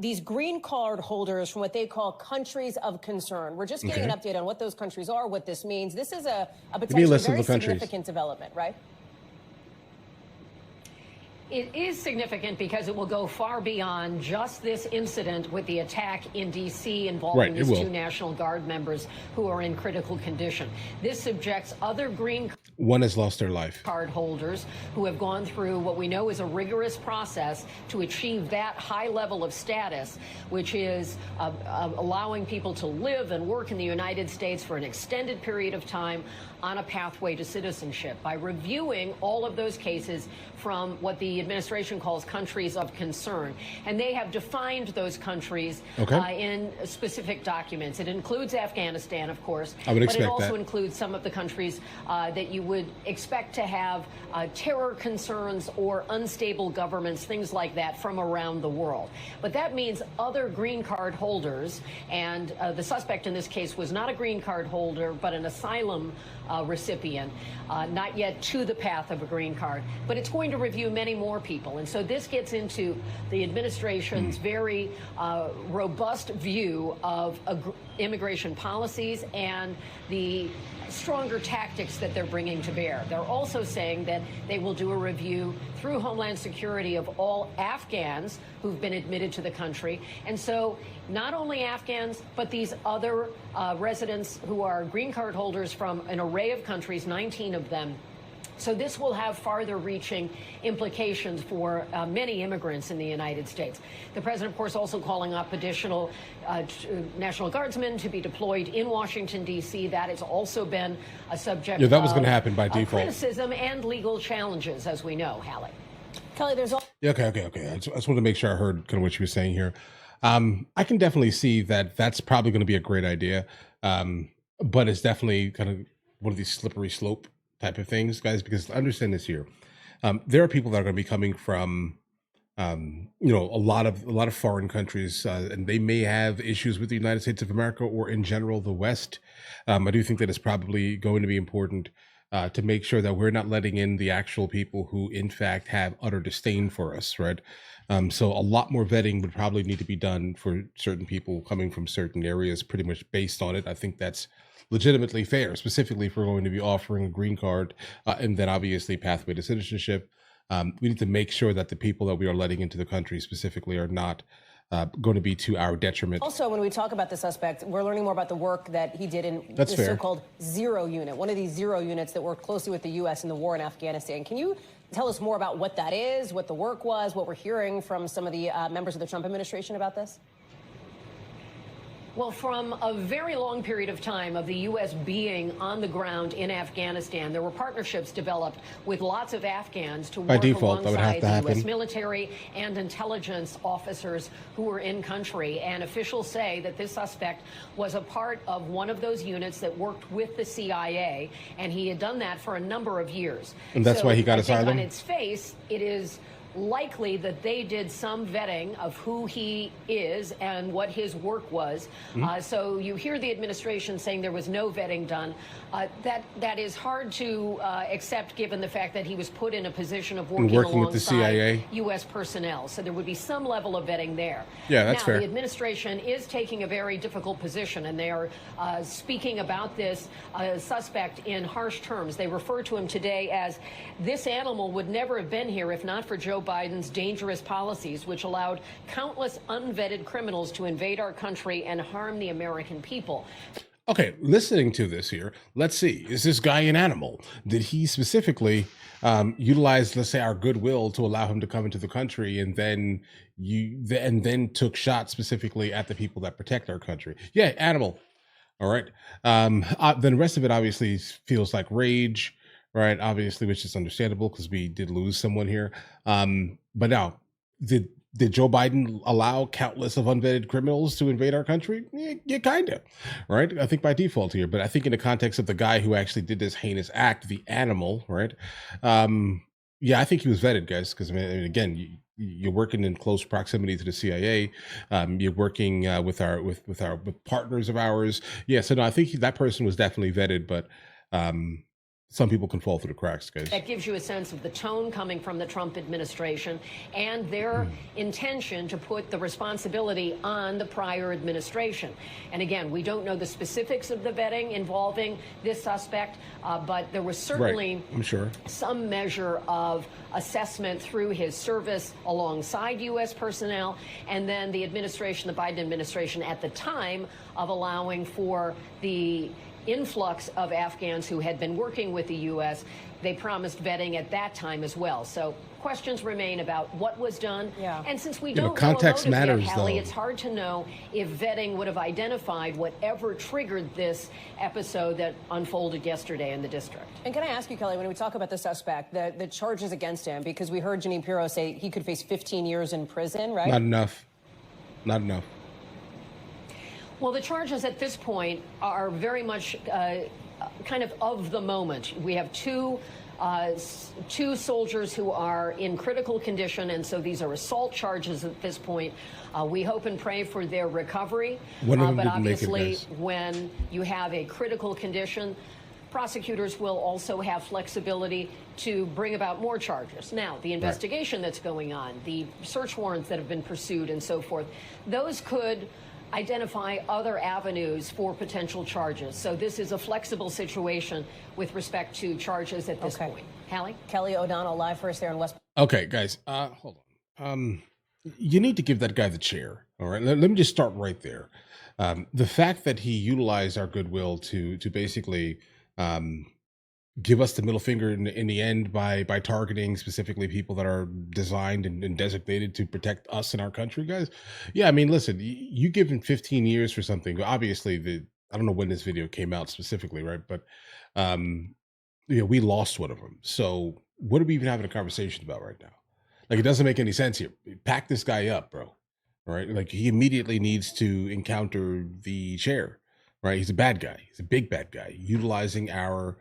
these green card holders from what they call countries of concern. We're just getting an update on what those countries are, what this means. This is a potentially very significant development, right? It is significant because it will go far beyond just this incident with the attack in D.C. involving these two National Guard members who are in critical condition. This subjects other green one has lost their life card holders who have gone through what we know is a rigorous process to achieve that high level of status, which is allowing people to live and work in the United States for an extended period of time on a pathway to citizenship. By reviewing all of those cases from what the administration calls countries of concern. And they have defined those countries in specific documents. It includes Afghanistan, of course, I would expect but it also includes some of the countries that you would expect to have terror concerns or unstable governments, things like that, from around the world. But that means other green card holders, and the suspect in this case was not a green card holder, but an asylum recipient, not yet to the path of a green card, but it's going to review many more people. And so this gets into the administration's very robust view of immigration policies and the stronger tactics that they're bringing to bear. They're also saying that they will do a review through Homeland Security of all Afghans who've been admitted to the country. And so not only Afghans, but these other residents who are green card holders from an array of countries, 19 of them. So this will have farther-reaching implications for many immigrants in the United States. The president, of course, also calling up additional National Guardsmen to be deployed in Washington, D.C. That has also been a subject that was going to happen by default. Criticism and legal challenges, as we know, Hallie. Kelly, there's all... Okay. I just wanted to make sure I heard kind of what you were saying here. I can definitely see that that's probably going to be a great idea, but it's definitely kind of one of these slippery slope type of things, guys, because understand this here. There are people that are going to be coming from, a lot of foreign countries, and they may have issues with the United States of America or in general, the West. I do think that it's probably going to be important to make sure that we're not letting in the actual people who, in fact, have utter disdain for us, right? So a lot more vetting would probably need to be done for certain people coming from certain areas, pretty much based on it. I think that's legitimately fair, specifically if we're going to be offering a green card and then obviously pathway to citizenship. We need to make sure that the people that we are letting into the country specifically are not going to be to our detriment. Also, when we talk about the suspect, we're learning more about the work that he did in the so-called Zero Unit, one of these Zero units that worked closely with the U.S. in the war in Afghanistan. Can you tell us more about what that is, what the work was, what we're hearing from some of the members of the Trump administration about this? Well, from a very long period of time of the U.S. being on the ground in Afghanistan, there were partnerships developed with lots of Afghans to work alongside the U.S. military and intelligence officers who were in country. And officials say that this suspect was a part of one of those units that worked with the CIA, and he had done that for a number of years. And that's why he got asylum? On its face, it is likely that they did some vetting of who he is and what his work was. So you hear the administration saying there was no vetting done. That is hard to accept given the fact that he was put in a position of working alongside with the CIA, U.S. personnel. So there would be some level of vetting there. Yeah, that's fair. The administration is taking a very difficult position, and they are speaking about this suspect in harsh terms. They refer to him today as, this animal would never have been here if not for Joe Biden's dangerous policies, which allowed countless unvetted criminals to invade our country and harm the American people. Okay, listening to this here, let's see. Is this guy an animal? Did he specifically utilize, let's say, our goodwill to allow him to come into the country, and then took shots specifically at the people that protect our country? Yeah, animal. All right. Then the rest of it obviously feels like rage, right? Obviously, which is understandable because we did lose someone here. But now, did Joe Biden allow countless of unvetted criminals to invade our country? Yeah, kind of, right? I think by default here, but I think in the context of the guy who actually did this heinous act, the animal, right? Yeah, I think he was vetted, guys, because I mean, again, you're working in close proximity to the CIA. You're working with partners of ours. Yeah, so no, I think that person was definitely vetted, but some people can fall through the cracks, guys. That gives you a sense of the tone coming from the Trump administration and their intention to put the responsibility on the prior administration. And again, we don't know the specifics of the vetting involving this suspect, but there was certainly I'm sure some measure of assessment through his service alongside U.S. personnel, and then the administration, the Biden administration at the time of allowing for the influx of Afghans who had been working with the U.S. They promised vetting at that time as well. So questions remain about what was done. Yeah. And since we Yeah, don't but context know a motive matters, yet, Hallie, though. it's hard to know if vetting would have identified whatever triggered this episode that unfolded yesterday in the district. And can I ask you, Kelly, when we talk about the suspect, the charges against him, because we heard Jeanine Pirro say he could face 15 years in prison, right? Not enough. Not enough. Well, the charges at this point are very much kind of the moment. We have two soldiers who are in critical condition, and so these are assault charges at this point. We hope and pray for their recovery. One of them but didn't make it, obviously, guys. when you have a critical condition, prosecutors will also have flexibility to bring about more charges. Now, the investigation that's going on, the search warrants that have been pursued and so forth, those could identify other avenues for potential charges. So this is a flexible situation with respect to charges at this point. Hallie? Kelly O'Donnell, live for us there in West. Okay, guys, hold on. You need to give that guy the chair. All right, let me just start right there. The fact that he utilized our goodwill to basically give us the middle finger in the end by targeting specifically people that are designed and designated to protect us and our country, guys. Yeah, I mean, listen, you give him 15 years for something. Obviously, I don't know when this video came out specifically, right? But we lost one of them. So what are we even having a conversation about right now? Like, it doesn't make any sense here. Pack this guy up, bro. All right, like, he immediately needs to encounter the chair. Right, he's a bad guy. He's a big bad guy, utilizing our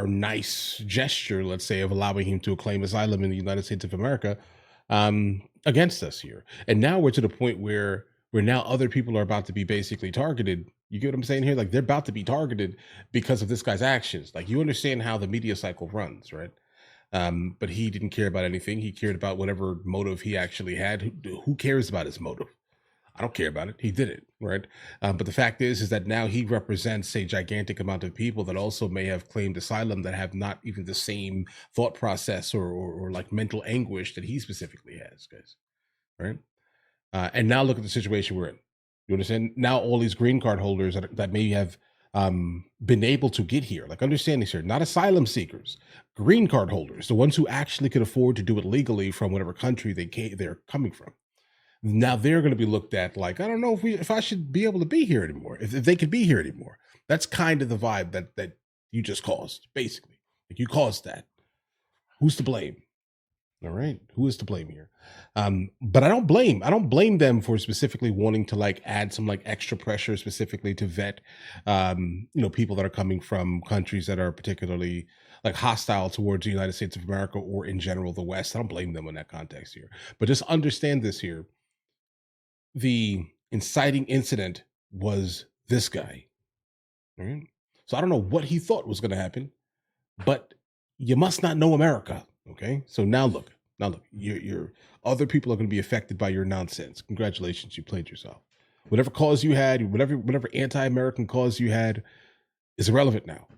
nice gesture, let's say, of allowing him to claim asylum in the United States of America against us here. And now we're to the point where now other people are about to be basically targeted. You get what I'm saying here? Like, they're about to be targeted because of this guy's actions. Like, you understand how the media cycle runs, right? But he didn't care about anything. He cared about whatever motive he actually had. Who cares about his motive? I don't care about it. He did it, right? But the fact is that now he represents a gigantic amount of people that also may have claimed asylum that have not even the same thought process or like mental anguish that he specifically has, guys, right? And now look at the situation we're in. You understand? Now all these green card holders that may have been able to get here, like, understand this here, not asylum seekers, green card holders, the ones who actually could afford to do it legally from whatever country they're coming from. Now they're going to be looked at like, I don't know if I should be able to be here anymore, if they could be here anymore. That's kind of the vibe that you just caused, basically. Like, you caused that. Who's to blame? All right, who is to blame here? But I don't blame them for specifically wanting to like add some like extra pressure specifically to vet, people that are coming from countries that are particularly like hostile towards the United States of America or in general the West. I don't blame them in that context here. But just understand this here. The inciting incident was this guy. All right? So I don't know what he thought was going to happen, but you must not know America. Okay. So now look, your other people are going to be affected by your nonsense. Congratulations. You played yourself. Whatever cause you had, whatever anti-American cause you had is irrelevant now.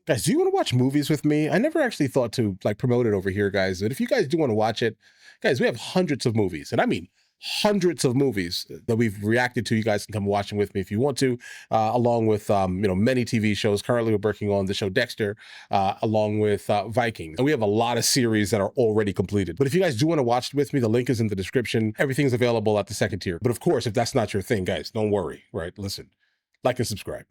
Guys, do you want to watch movies with me? I never actually thought to like promote it over here, guys. But if you guys do want to watch it, guys, we have hundreds of movies, and I mean hundreds of movies that we've reacted to. You guys can come watch them with me if you want to, along with many TV shows. Currently we're working on the show Dexter, along with Vikings, and we have a lot of series that are already completed. But if you guys do want to watch it with me, the link is in the description. Everything's available at the second tier. But of course, if that's not your thing, guys, don't worry, right? Listen, like and subscribe.